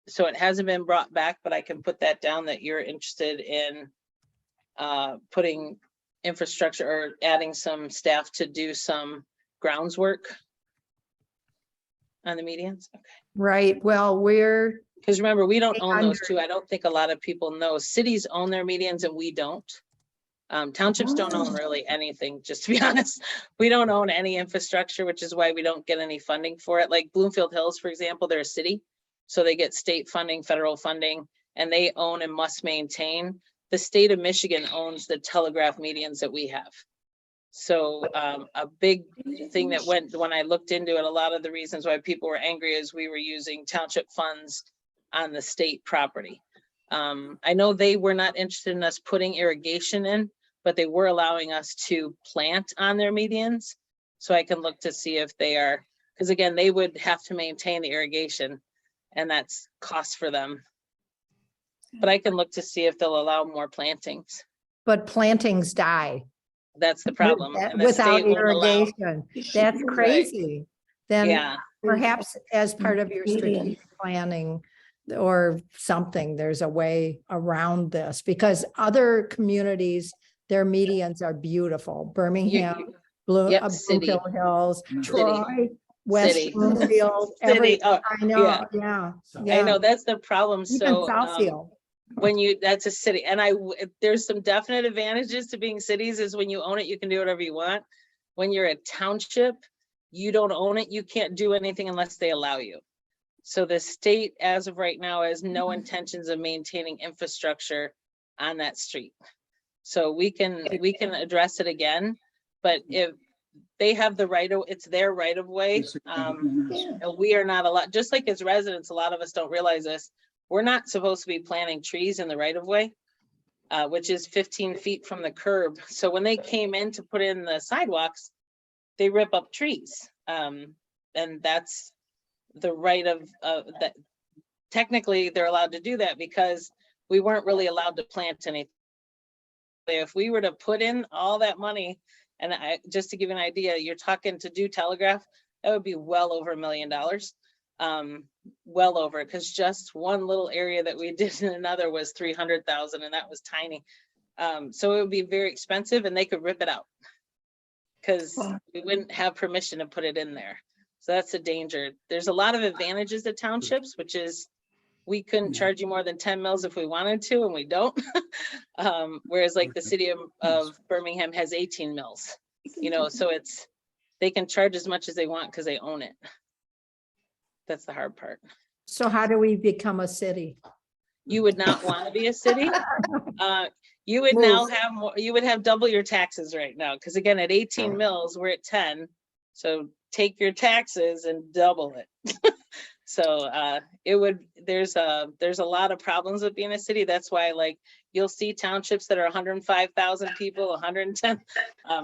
so it hasn't been brought back, but I can put that down that you're interested in putting infrastructure or adding some staff to do some grounds work on the medians. Okay. Right. Well, Because remember, we don't own those 800. two. I don't think a lot of people know. Cities own their medians and we don't. Townships don't own really anything, just to be honest. We don't own any infrastructure, which is why we don't get any funding for it. Like Bloomfield Hills, for example, they're a city. So they get state funding, federal funding, and they own and must maintain. The state of Michigan owns the telegraph medians that we have. So a big thing that when I looked into it, a lot of the reasons why people were angry is we were using township funds on the state property. I know they were not interested in us putting irrigation in, but they were allowing us to plant on their medians. So I can look to see if they are, because again, they would have to maintain the irrigation and that's cost for them. But I can look to see if they'll allow more plantings. but plantings die. That's the problem. and the Without state won't allow- irrigation. That's crazy. Then Yeah, perhaps as part of your strategic planning or something, there's a way around this, because other communities, their medians are beautiful. Birmingham, Yep, city. Bloomfield Hills, Troy, West City. Bloomfield, City, oh, I know, yeah. I know that's the problem. Even So Southfield. that's a city, and there's some definite advantages to being cities is when you own it, you can do whatever you want. When you're a township, you don't own it, you can't do anything unless they allow you. So the state, as of right now, has no intentions of maintaining infrastructure on that street. So we can address it again, but if they have the right of, it's their right of way. And we are not allowed, just like as residents, a lot of us don't realize this. We're not supposed to be planting trees in the right of way, which is 15 feet from the curb. So when they came in to put in the sidewalks, they rip up trees. And that's the right of that. Technically, they're allowed to do that because we weren't really allowed to plant anything. If we were to put in all that money, and just to give you an idea, you're talking to do telegraph, that would be well over $1 million. well over, because just one little area that we did in another was 300,000, and that was tiny. So it would be very expensive, and they could rip it out because we wouldn't have permission to put it in there. So that's a danger. There's a lot of advantages to townships, which is we couldn't charge you more than 10 mils if we wanted to, and we don't. Whereas like the city of Birmingham has 18 mils, you know, so they can charge as much as they want because they own it. That's the hard part. So how do we become a city? You would not want to be a city. You would now have more, you would have double your taxes right now. Because again, at 18 mils, we're at 10. So take your taxes and double it. So there's a lot of problems with being a city. That's why like you'll see townships that are 105,000 people, 110,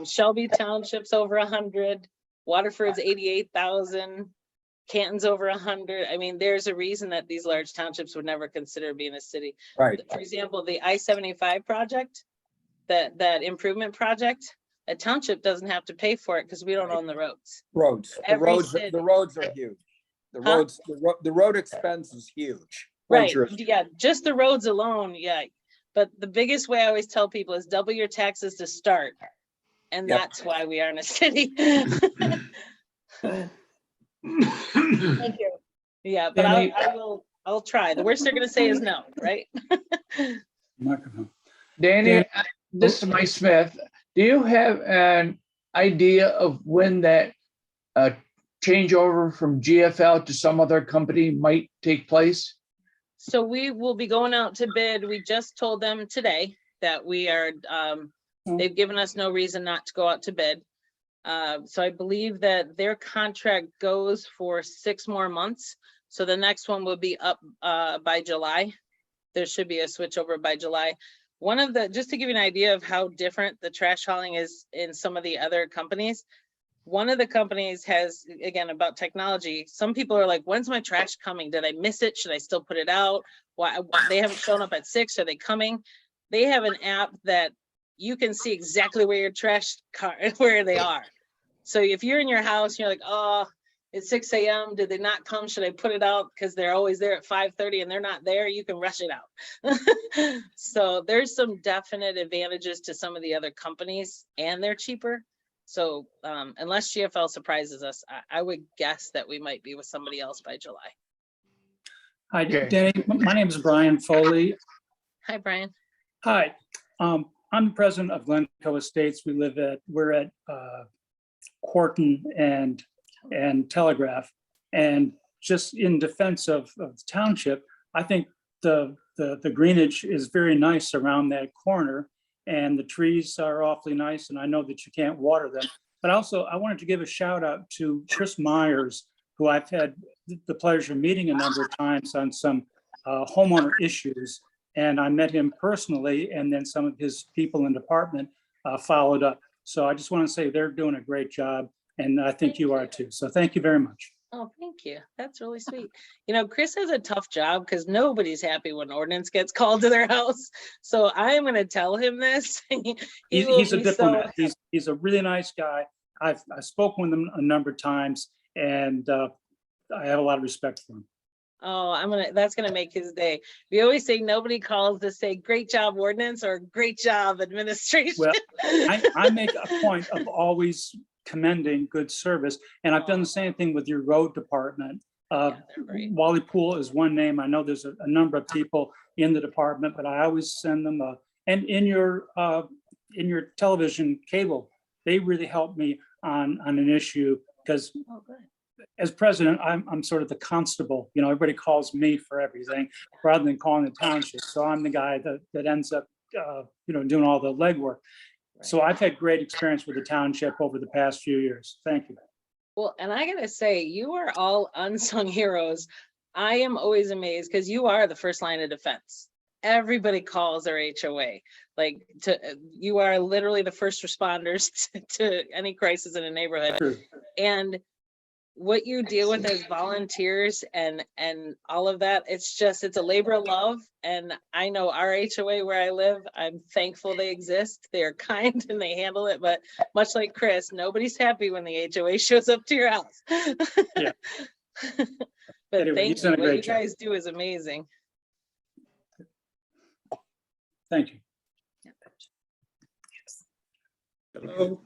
Shelby Township's over 100, Waterford's 88,000, Canton's over 100. I mean, there's a reason that these large townships would never consider being a city. Right. For example, the I-75 project, that improvement project, a township doesn't have to pay for it because we don't own the roads. The roads are huge. The road expense is huge. Right, yeah, just the roads alone, yeah. But the biggest way I always tell people is double your taxes to start. And Yep. that's why we aren't a city. Thank you. Yeah, but I'll try. The worst they're gonna say is no, right? Danny, this is Mike Smith. Do you have an idea of when that changeover from GFL to some other company might take place? So we will be going out to bid. We just told them today that we are, they've given us no reason not to go out to bid. So I believe that their contract goes for 6 more months. So the next one will be up by July. There should be a switch over by July. Just to give you an idea of how different the trash hauling is in some of the other companies, one of the companies has, again, about technology. Some people are like, when's my trash coming? Did I miss it? Should I still put it out? Why they haven't shown up at 6? Are they coming? They have an app that you can see exactly where your trash car, where they are. So if you're in your house, you're like, oh, it's 6 a.m. Did they not come? Should I put it out? Because they're always there at 5:30 and they're not there. You can rush it out. So there's some definite advantages to some of the other companies, and they're cheaper. So unless GFL surprises us, I would guess that we might be with somebody else by July. Hi, Danny. My name is Brian Foley. Hi, Brian. Hi. I'm the president of Glencoe Estates. We're at Corton and Telegraph. And just in defense of the township, I think the greenage is very nice around that corner. And the trees are awfully nice, and I know that you can't water them. But also, I wanted to give a shout out to Chris Myers, who I've had the pleasure of meeting a number of times on some homeowner issues. And I met him personally, and then some of his people in the department followed up. So I just want to say they're doing a great job, and I think you are too. So thank you very much. Oh, thank you. That's really sweet. You know, Chris has a tough job because nobody's happy when ordinance gets called to their house. So I'm going to tell him this. He's a diplomat. He's a really nice guy. I've spoken with him a number of times, and I have a lot of respect for him. Oh, that's gonna make his day. We always say nobody calls to say great job ordinance or great job administration. Well, I make a point of always commending good service, and I've done the same thing with your road department. Wally Poole is one name. I know there's a number of people in the department, but I always send them and in your television cable, they really help me on an issue because as president, I'm sort of the constable. You know, everybody calls me for everything rather than calling the township. So I'm the guy that ends up, doing all the legwork. Right. So I've had great experience with the township over the past few years. Thank you. Well, and I gotta say, you are all unsung heroes. I am always amazed because you are the first line of defense. Everybody calls their HOA. You are literally the first responders to any crisis in a neighborhood. True. And what you deal with as volunteers and all of that, it's a labor of love. And I know our HOA where I live, I'm thankful they exist. They are kind and they handle it, but much like Chris, nobody's happy when the HOA shows up to your house. Yeah. But Anyway, thank you've done you. a What you great job. guys do is amazing. Thank you. Hello?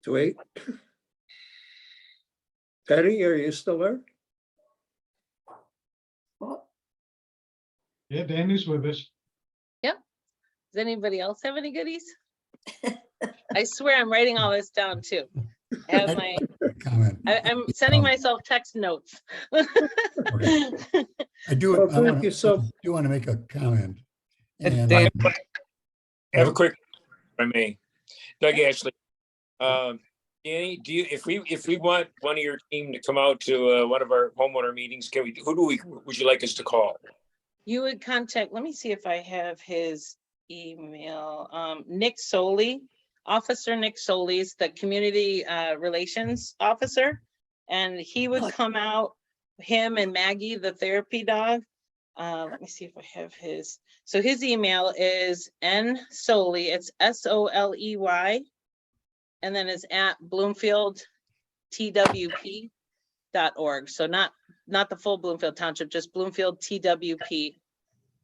Wait. Patty, are you still there? Yeah, Danny's with us. Does anybody else have any goodies? I swear I'm writing all this down too. I have my, Comment. I'm sending myself text notes. Okay. I do, Well, I thank want you so- to make a comment. And Dan, I have Hello? a quick, if I may, Doug Ashley. Danny, do you, if we want one of your team to come out to one of our homeowner meetings, would you like us to call? You would contact, let me see if I have his email. Nick Soley, Officer Nick Soley is the Community Relations Officer. And he would come out, him and Maggie, the therapy dog. Let me see if I have his. So his email is nsoley, it's SOLEY. And then it's at bloomfieldtwp.org. So not the full Bloomfield Township, just Bloomfield TWP.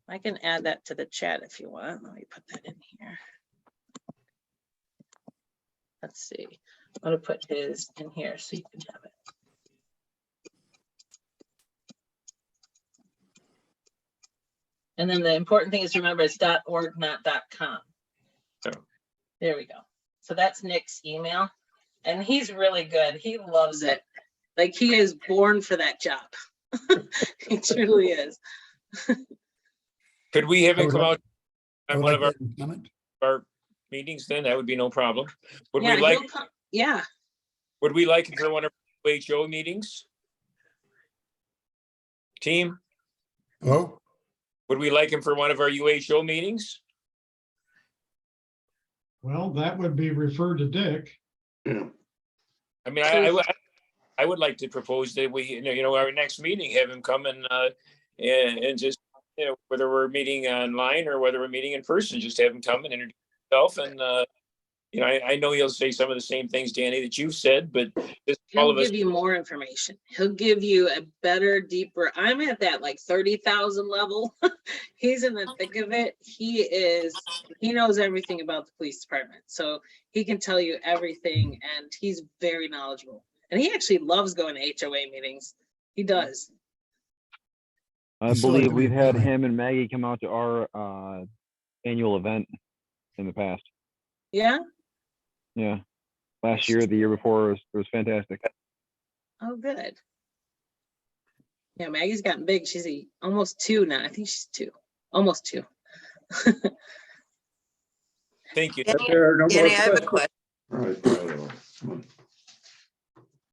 I can add that to the chat if you want. Let me put that in here. Let's see. I'm gonna put his in here so you can have it. And then the important thing is remember it's .org, not .com. Oh. There we go. So that's Nick's email. And he's really good. He loves it. Like he is born for that job. He truly is. Could we have him I would come like- out I on would one like of to comment. our meetings then? That would be no problem. Would Yeah, we like, he'll come- yeah. would we like him for one of our HO meetings? Team, Hello? would we like him for one of our UHO meetings? Well, that would be referred to Dick. I mean, I would like to propose that we, our next meeting, have him come and just, whether we're meeting online or whether we're meeting in person, just have him come and introduce himself. And, I know he'll say some of the same things, Danny, that you've said, but just all He'll of us. give you more information. He'll give you a better, deeper, I'm at that like 30,000 level. He's in the thick of it. He knows everything about the police department. So he can tell you everything and he's very knowledgeable. And he actually loves going to HOA meetings. He does. I I'd still like believe to we've make a had comment. him and Maggie come out to our annual event in the past. Yeah? Yeah. Last year, the year before, it was fantastic. Oh, good. Yeah, Maggie's gotten big. She's almost 2 now. I think she's 2. Almost 2. Thank you. If there are no more Danny, I have a questions- question.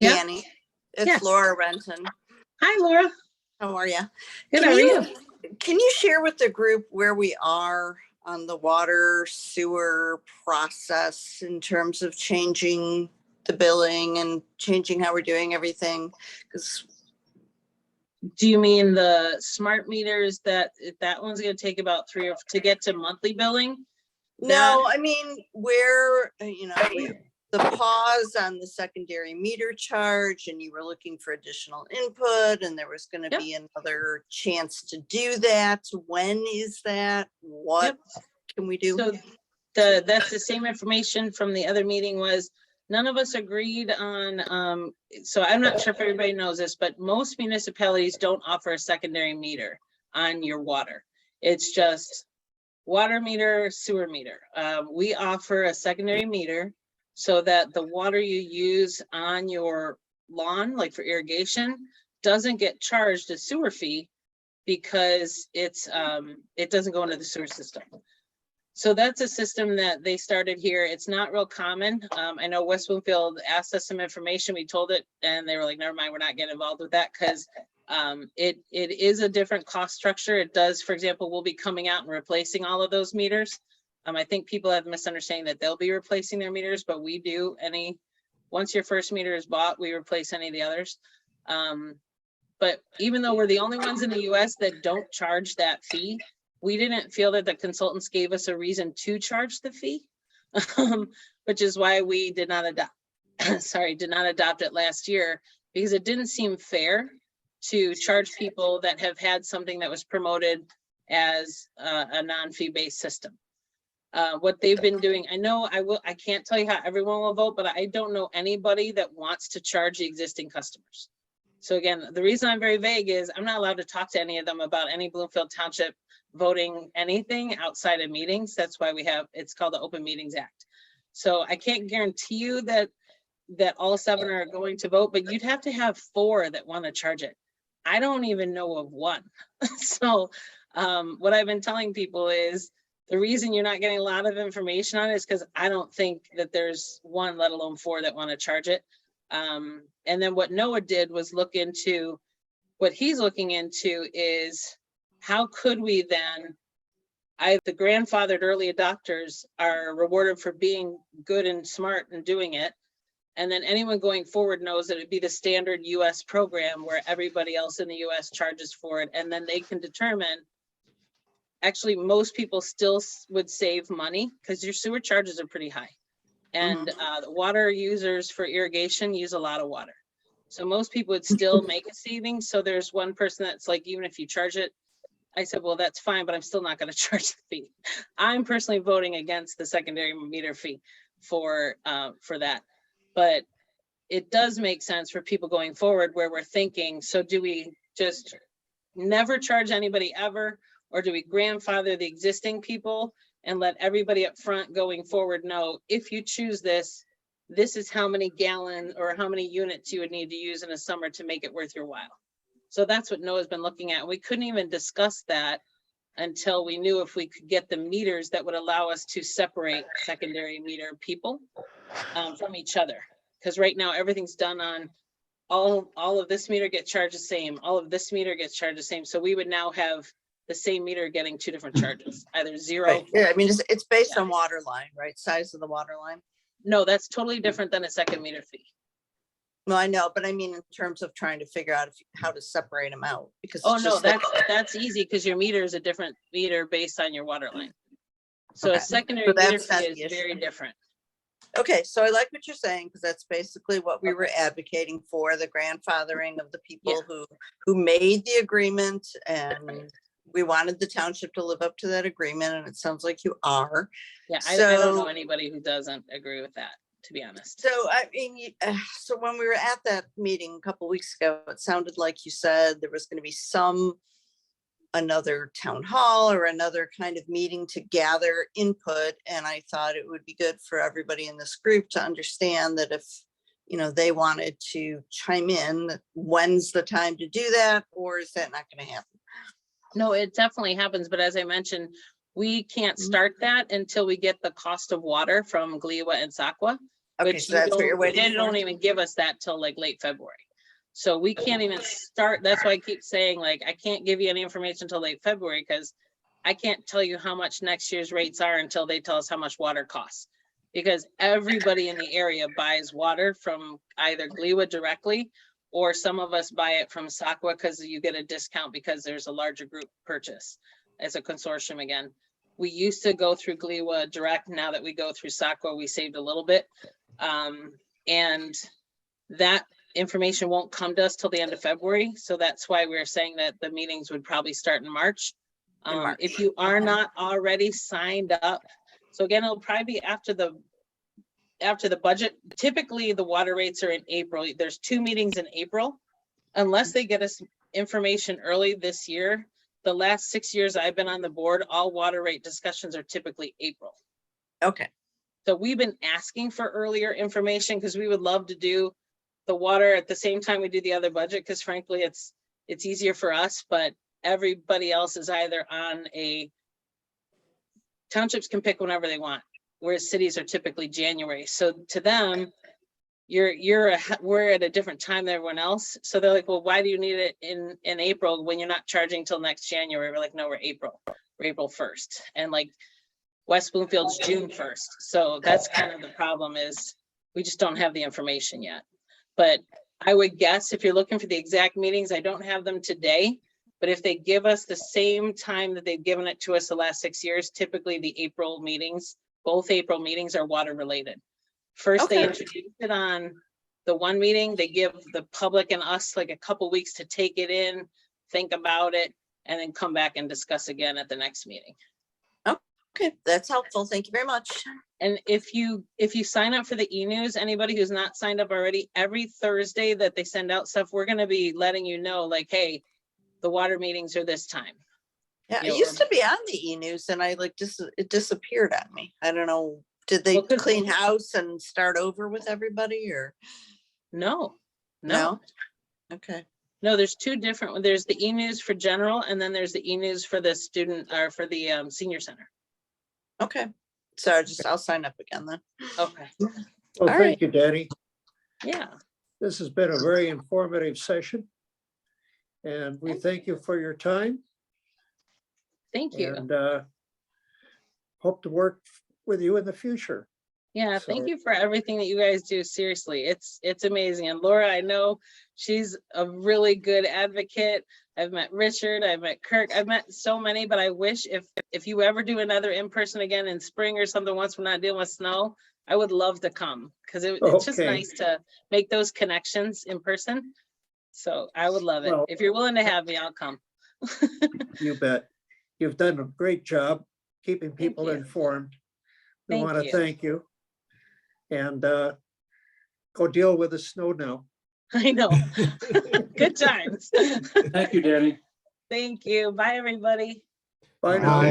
Yeah. Danny, it's Yes. Laura Renton. Hi, Laura. How are you? Good, how are you? Can you share with the group where we are on the water sewer process in terms of changing the billing and changing how we're doing everything? Because Do you mean the smart meters that one's gonna take about 3 or to get to monthly billing? no, I mean, where, the pause on the secondary meter charge and you were looking for additional input and there was going to Yep. be another chance to do that. When is that? What can we do? So that's the same information from the other meeting was, none of us agreed on, so I'm not sure if everybody knows this, but most municipalities don't offer a secondary meter on your water. It's just water meter, sewer meter. We offer a secondary meter so that the water you use on your lawn, like for irrigation, doesn't get charged a sewer fee because it doesn't go into the sewer system. So that's a system that they started here. It's not real common. I know West Bloomfield asked us some information. We told it and they were like, never mind, we're not getting involved with that because it is a different cost structure. It does, for example, we'll be coming out and replacing all of those meters. I think people have the misunderstanding that they'll be replacing their meters, but we do once your first meter is bought, we replace any of the others. But even though we're the only ones in the US that don't charge that fee, we didn't feel that the consultants gave us a reason to charge the fee, which is why we did not sorry, did not adopt it last year because it didn't seem fair to charge people that have had something that was promoted as a non-fee based system. What they've been doing, I can't tell you how everyone will vote, but I don't know anybody that wants to charge the existing customers. So again, the reason I'm very vague is I'm not allowed to talk to any of them about any Bloomfield Township voting anything outside of meetings. That's why it's called the Open Meetings Act. So I can't guarantee you that all 7 are going to vote, but you'd have to have 4 that want to charge it. I don't even know of 1. So what I've been telling people is the reason you're not getting a lot of information on it is because I don't think that there's 1, let alone 4 that want to charge it. And then what Noah did was what he's looking into is how could we then, the grandfathered early adopters are rewarded for being good and smart and doing it. And then anyone going forward knows that it'd be the standard US program where everybody else in the US charges for it. And then they can determine, actually, most people still would save money because your sewer charges are pretty high. And the water users for irrigation use a lot of water. So most people would still make a savings. So there's one person that's like, even if you charge it, I said, well, that's fine, but I'm still not going to charge the fee. I'm personally voting against the secondary meter fee for that. But it does make sense for people going forward where we're thinking, so do we just never charge anybody ever? Or do we grandfather the existing people and let everybody up front going forward know, if you choose this, this is how many gallons or how many units you would need to use in a summer to make it worth your while. So that's what Noah's been looking at. We couldn't even discuss that until we knew if we could get the meters that would allow us to separate secondary meter people from each other. Because right now everything's done on all of this meter gets charged the same. All of this meter gets charged the same. So we would now have the same meter getting 2 different charges, either 0. Right. Yeah, I mean, it's based on water line, right? Size of the water line. No, that's totally different than a second meter fee. No, I know, but I mean, in terms of trying to figure out how to separate them out, because Oh it's no, just that's easy because your meter is a different meter based on your water line. So Okay. a secondary So meter that's not fee the is issue. very different. Okay, so I like what you're saying, because that's basically what we were advocating for, the grandfathering of the people who made the agreement, and we wanted the township to live up to that agreement, and it sounds like you are. Yeah, I don't know anybody who doesn't agree with that, to be honest. So I mean, so when we were at that meeting a couple weeks ago, it sounded like you said there was going to be another town hall or another kind of meeting to gather input. And I thought it would be good for everybody in this group to understand that if, they wanted to chime in, when's the time to do that, or is that not going to happen? No, it definitely happens. But as I mentioned, we can't start that until we get the cost of water from Gliwa and Sakwa. Okay, so that's what you're waiting They for? don't even give us that till like late February. So we can't even start. That's why I keep saying, like, I can't give you any information until late February because I can't tell you how much next year's rates are until they tell us how much water costs. Because everybody in the area buys water from either Gliwa directly, or some of us buy it from Sakwa because you get a discount because there's a larger group purchase as a consortium again. We used to go through Gliwa direct. Now that we go through Sakwa, we saved a little bit. And that information won't come to us till the end of February. So that's why we're saying that the meetings would probably start in March. If you are not already signed up. So again, it'll probably be after the budget. Typically the water rates are in April. There's 2 meetings in April. Unless they get us information early this year, the last 6 years I've been on the board, all water rate discussions are typically April. Okay. So we've been asking for earlier information because we would love to do the water at the same time we do the other budget, because frankly, it's easier for us, but everybody else is either on townships can pick whenever they want, whereas cities are typically January. So to them, we're at a different time than everyone else. So they're like, well, why do you need it in April when you're not charging till next January? We're like, no, we're April 1st. And like West Bloomfield's June 1st. So that's kind of the problem, is we just don't have the information yet. But I would guess if you're looking for the exact meetings, I don't have them today, but if they give us the same time that they've given it to us the last 6 years, typically the April meetings, both April meetings are water related. First, they Okay. introduce it on the one meeting, they give the public and us like a couple weeks to take it in, think about it, and then come back and discuss again at the next meeting. Okay, that's helpful. Thank you very much. And if you sign up for the e-news, anybody who's not signed up already, every Thursday that they send out stuff, we're gonna be letting you know, like, hey, the water meetings are this time. Yeah, You it know, used to be on the e-news and I like just, it disappeared on me. I don't know. Did they Well, 'cause- clean house and start over with everybody or No, no, no? Okay, no, there's two different, there's the e-news for general, and then there's the e-news for the student, or for the senior center. okay. So I'll sign up again then. Okay, Well, All thank right. you, Danny. yeah, This has been a very informative session. And we thank you for your time thank you. and hope to work with you in the future. Yeah, thank So- you for everything that you guys do. Seriously, it's amazing. And Laura, I know she's a really good advocate. I've met Richard, I've met Kirk, I've met so many, but I wish if you ever do another in-person again in spring or something, once we're not dealing with snow, I would love to come because it's just Okay. nice to make those connections in person. So I would love it. Well- If you're willing to have me, I'll come. You bet. You've done a great job keeping people you. informed. We Thank want to you. thank you. And go deal with the snow now. I know. Good times. Thank you, Danny. Thank you. Bye, everybody. Bye now.